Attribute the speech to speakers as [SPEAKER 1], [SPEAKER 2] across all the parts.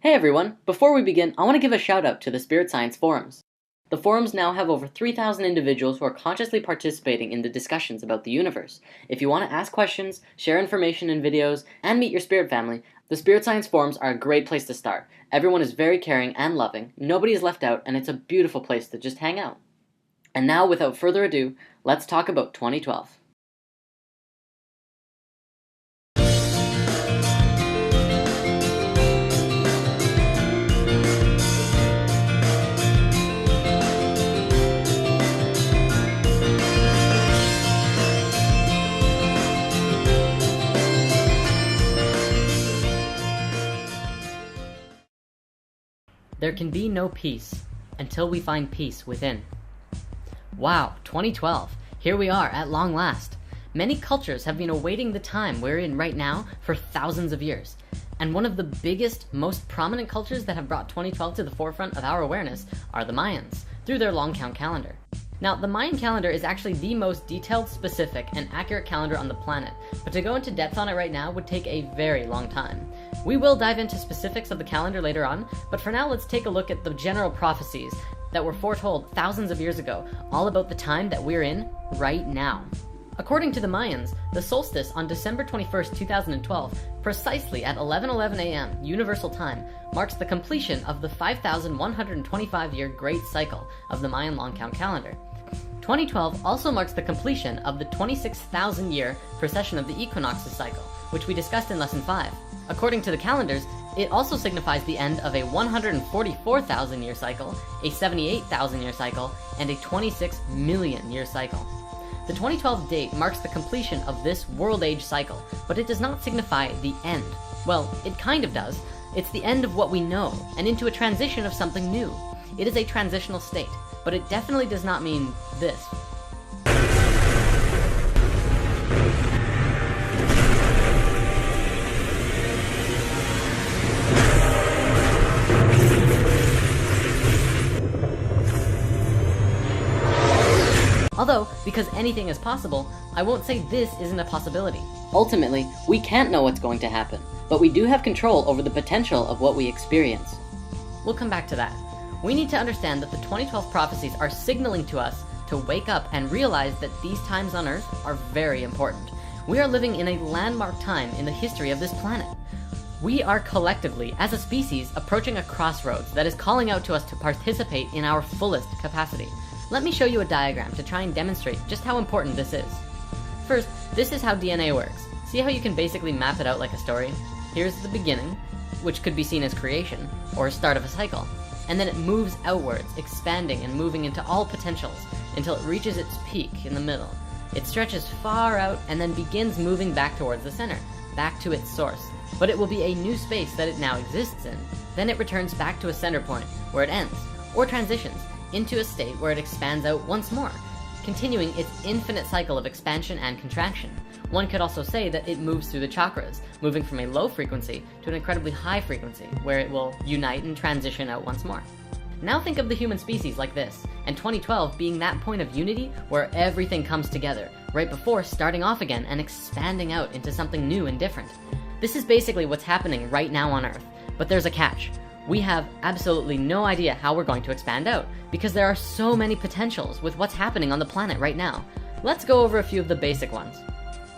[SPEAKER 1] Hey everyone! Before we begin, I want to give a shout out to the Spirit Science forums. The forums now have over 3,000 individuals who are consciously participating in the discussions about the universe. If you want to ask questions, share information and videos, and meet your spirit family, the Spirit Science forums are a great place to start. Everyone is very caring and loving, nobody is left out, and it's a beautiful place to just hang out. And now, without further ado, let's talk about 2012. There can be no peace until we find peace within. Wow, 2012. Here we are at long last. Many cultures have been awaiting the time we're in right now for thousands of years. And one of the biggest, most prominent cultures that have brought 2012 to the forefront of our awareness are the Mayans, through their long count calendar. Now, the Mayan calendar is actually the most detailed, specific, and accurate calendar on the planet, but to go into depth on it right now would take a very long time. We will dive into specifics of the calendar later on, but for now let's take a look at the general prophecies that were foretold thousands of years ago, all about the time that we're in right now. According to the Mayans, the solstice on December 21st, 2012, precisely at 11:11 a.m. Universal Time, marks the completion of the 5,125-year Great Cycle of the Mayan long count calendar. 2012 also marks the completion of the 26,000-year precession of the equinoxes cycle, which we discussed in Lesson 5. According to the calendars, it also signifies the end of a 144,000-year cycle, a 78,000-year cycle, and a 26 million-year cycle. The 2012 date marks the completion of this world age cycle, but it does not signify the end. Well, it kind of does. It's the end of what we know, and into a transition of something new. It is a transitional state, but it definitely does not mean this. Although, because anything is possible, I won't say this isn't a possibility. Ultimately, we can't know what's going to happen, but we do have control over the potential of what we experience. We'll come back to that. We need to understand that the 2012 prophecies are signaling to us to wake up and realize that these times on Earth are very important. We are living in a landmark time in the history of this planet. We are collectively, as a species, approaching a crossroads that is calling out to us to participate in our fullest capacity. Let me show you a diagram to try and demonstrate just how important this is. First, this is how DNA works. See how you can basically map it out like a story? Here's the beginning, which could be seen as creation, or a start of a cycle. And then it moves outwards, expanding and moving into all potentials, until it reaches its peak in the middle. It stretches far out and then begins moving back towards the center, back to its source. But it will be a new space that it now exists in. Then it returns back to a center point, where it ends, or transitions, into a state where it expands out once more, continuing its infinite cycle of expansion and contraction. One could also say that it moves through the chakras, moving from a low frequency to an incredibly high frequency, where it will unite and transition out once more. Now think of the human species like this, and 2012 being that point of unity where everything comes together, right before starting off again and expanding out into something new and different. This is basically what's happening right now on Earth, but there's a catch. We have absolutely no idea how we're going to expand out, because there are so many potentials with what's happening on the planet right now. Let's go over a few of the basic ones.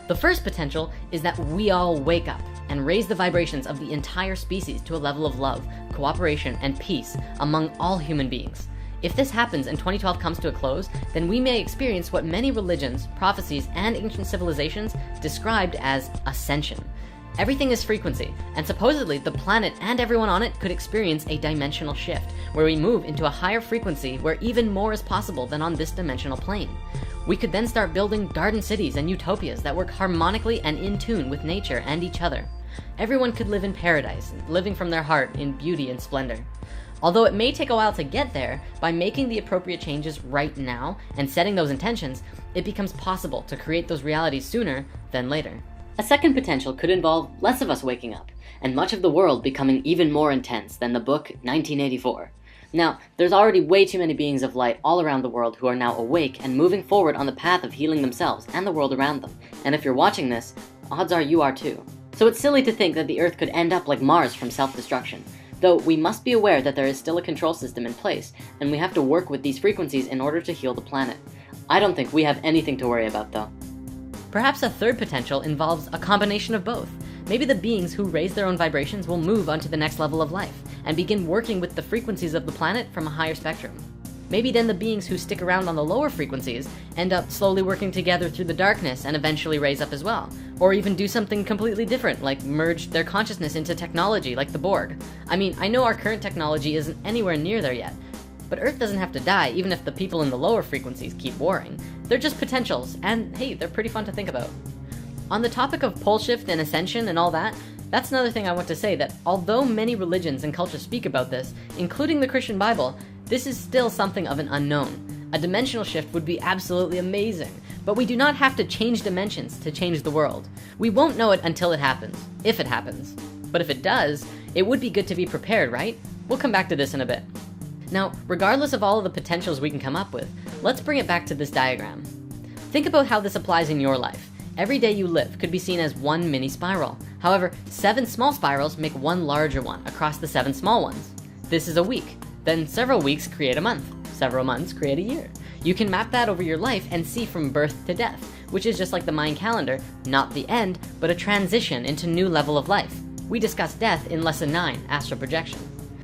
[SPEAKER 1] The first potential is that we all wake up and raise the vibrations of the entire species to a level of love, cooperation, and peace among all human beings. If this happens and 2012 comes to a close, then we may experience what many religions, prophecies, and ancient civilizations described as ascension. Everything is frequency, and supposedly the planet and everyone on it could experience a dimensional shift, where we move into a higher frequency where even more is possible than on this dimensional plane. We could then start building garden cities and utopias that work harmonically and in tune with nature and each other. Everyone could live in paradise, living from their heart in beauty and splendor. Although it may take a while to get there, by making the appropriate changes right now and setting those intentions, it becomes possible to create those realities sooner than later. A second potential could involve less of us waking up, and much of the world becoming even more intense than the book 1984. Now, there's already way too many beings of light all around the world who are now awake and moving forward on the path of healing themselves and the world around them. And if you're watching this, odds are you are too. So it's silly to think that the Earth could end up like Mars from self-destruction. Though we must be aware that there is still a control system in place, and we have to work with these frequencies in order to heal the planet. I don't think we have anything to worry about though. Perhaps a third potential involves a combination of both. Maybe the beings who raise their own vibrations will move on to the next level of life, and begin working with the frequencies of the planet from a higher spectrum. Maybe then the beings who stick around on the lower frequencies end up slowly working together through the darkness and eventually raise up as well. Or even do something completely different, like merge their consciousness into technology like the Borg. I mean, I know our current technology isn't anywhere near there yet, but Earth doesn't have to die even if the people in the lower frequencies keep warring. They're just potentials, and hey, they're pretty fun to think about. On the topic of pole shift and ascension and all that, that's another thing I want to say, that although many religions and cultures speak about this, including the Christian Bible, this is still something of an unknown. A dimensional shift would be absolutely amazing, but we do not have to change dimensions to change the world. We won't know it until it happens, if it happens. But if it does, it would be good to be prepared, right? We'll come back to this in a bit. Now, regardless of all of the potentials we can come up with, let's bring it back to this diagram. Think about how this applies in your life. Every day you live could be seen as one mini spiral. However, 7 small spirals make one larger one across the 7 small ones. This is a week. Then several weeks create a month. Several months create a year. You can map that over your life and see from birth to death, which is just like the Mayan calendar, not the end, but a transition into new level of life. We discussed death in lesson 9, astral projection.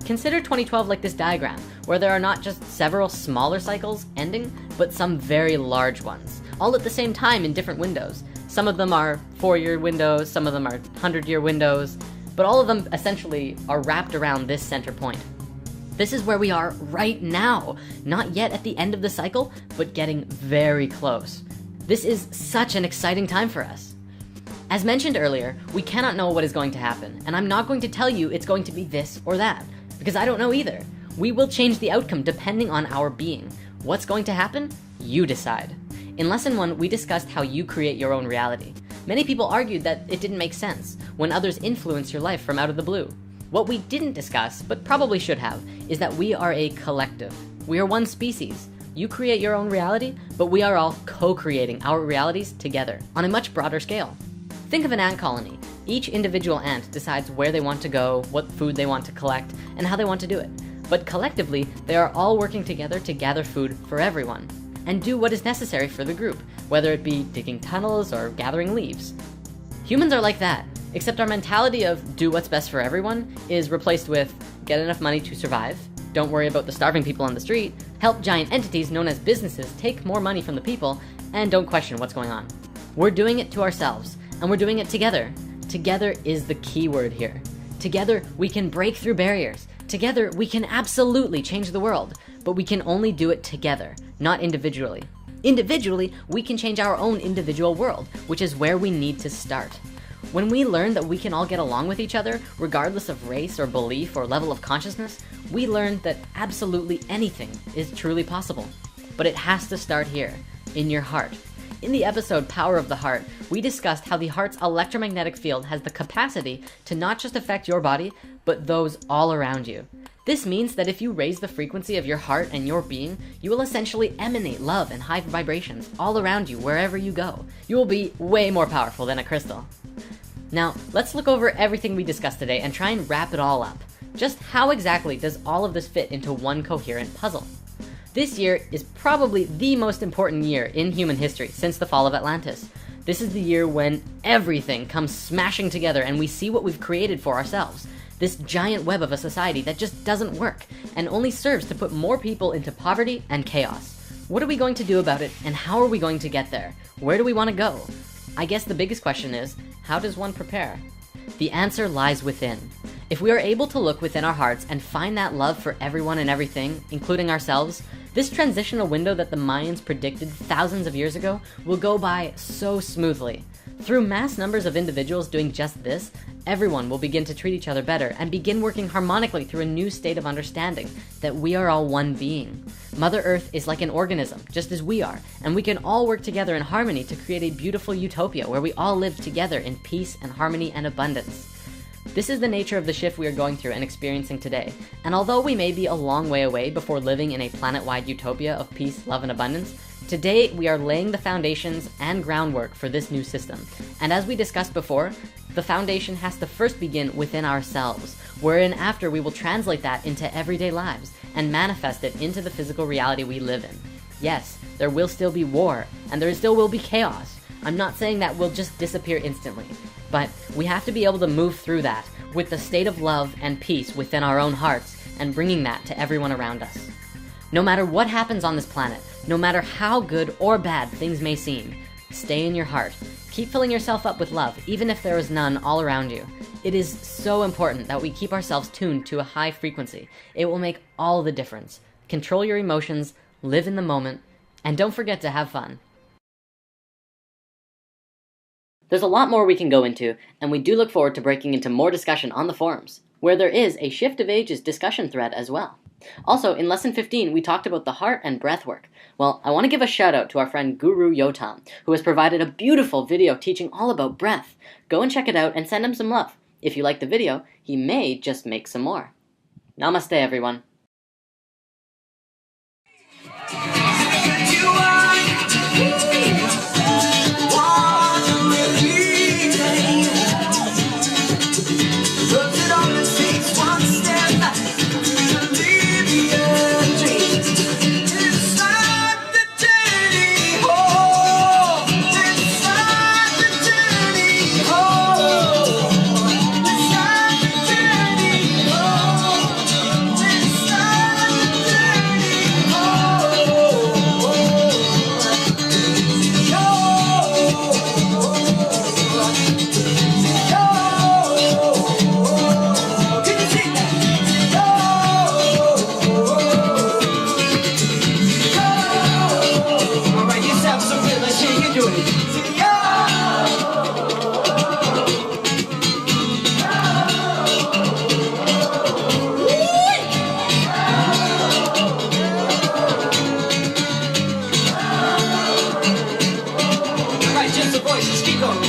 [SPEAKER 1] Consider 2012 like this diagram, where there are not just several smaller cycles ending, but some very large ones, all at the same time in different windows. Some of them are 4-year windows, some of them are 100-year windows, but all of them essentially are wrapped around this center point. This is where we are right now, not yet at the end of the cycle, but getting very close. This is such an exciting time for us. As mentioned earlier, we cannot know what is going to happen, and I'm not going to tell you it's going to be this or that, because I don't know either. We will change the outcome depending on our being. What's going to happen? You decide. In lesson 1, we discussed how you create your own reality. Many people argued that it didn't make sense when others influence your life from out of the blue. What we didn't discuss, but probably should have, is that we are a collective. We are one species. You create your own reality, but we are all co-creating our realities together on a much broader scale. Think of an ant colony. Each individual ant decides where they want to go, what food they want to collect, and how they want to do it. But collectively, they are all working together to gather food for everyone and do what is necessary for the group, whether it be digging tunnels or gathering leaves. Humans are like that, except our mentality of do what's best for everyone is replaced with get enough money to survive, don't worry about the starving people on the street, help giant entities known as businesses take more money from the people, and don't question what's going on. We're doing it to ourselves, and we're doing it together. Together is the key word here. Together, we can break through barriers. Together, we can absolutely change the world, but we can only do it together, not individually. Individually, we can change our own individual world, which is where we need to start. When we learn that we can all get along with each other, regardless of race or belief or level of consciousness, we learn that absolutely anything is truly possible. But it has to start here, in your heart. In the episode Power of the Heart, we discussed how the heart's electromagnetic field has the capacity to not just affect your body, but those all around you. This means that if you raise the frequency of your heart and your being, you will essentially emanate love and high vibrations all around you wherever you go. You will be way more powerful than a crystal. Now, let's look over everything we discussed today and try and wrap it all up. Just how exactly does all of this fit into one coherent puzzle? This year is probably the most important year in human history since the fall of Atlantis. This is the year when everything comes smashing together and we see what we've created for ourselves. This giant web of a society that just doesn't work and only serves to put more people into poverty and chaos. What are we going to do about it, and how are we going to get there? Where do we want to go? I guess the biggest question is, how does one prepare? The answer lies within. If we are able to look within our hearts and find that love for everyone and everything, including ourselves, this transitional window that the Mayans predicted thousands of years ago will go by so smoothly. Through mass numbers of individuals doing just this, everyone will begin to treat each other better and begin working harmonically through a new state of understanding that we are all one being. Mother Earth is like an organism, just as we are, and we can all work together in harmony to create a beautiful utopia where we all live together in peace and harmony and abundance. This is the nature of the shift we are going through and experiencing today, and although we may be a long way away before living in a planet-wide utopia of peace, love, and abundance, today we are laying the foundations and groundwork for this new system. And as we discussed before, the foundation has to first begin within ourselves, wherein after we will translate that into everyday lives and manifest it into the physical reality we live in. Yes, there will still be war, and there still will be chaos. I'm not saying that will just disappear instantly, but we have to be able to move through that with the state of love and peace within our own hearts and bringing that to everyone around us. No matter what happens on this planet, no matter how good or bad things may seem, stay in your heart. Keep filling yourself up with love, even if there is none all around you. It is so important that we keep ourselves tuned to a high frequency. It will make all the difference. Control your emotions, live in the moment, and don't forget to have fun. There's a lot more we can go into, and we do look forward to breaking into more discussion on the forums, where there is a Shift of Ages discussion thread as well. Also, in Lesson 15, we talked about the heart and breath work. Well, I want to give a shout out to our friend Guru Yotam, who has provided a beautiful video teaching all about breath. Go and check it out and send him some love. If you like the video, he may just make some more. Namaste, everyone.
[SPEAKER 2] Just the voices, keep going.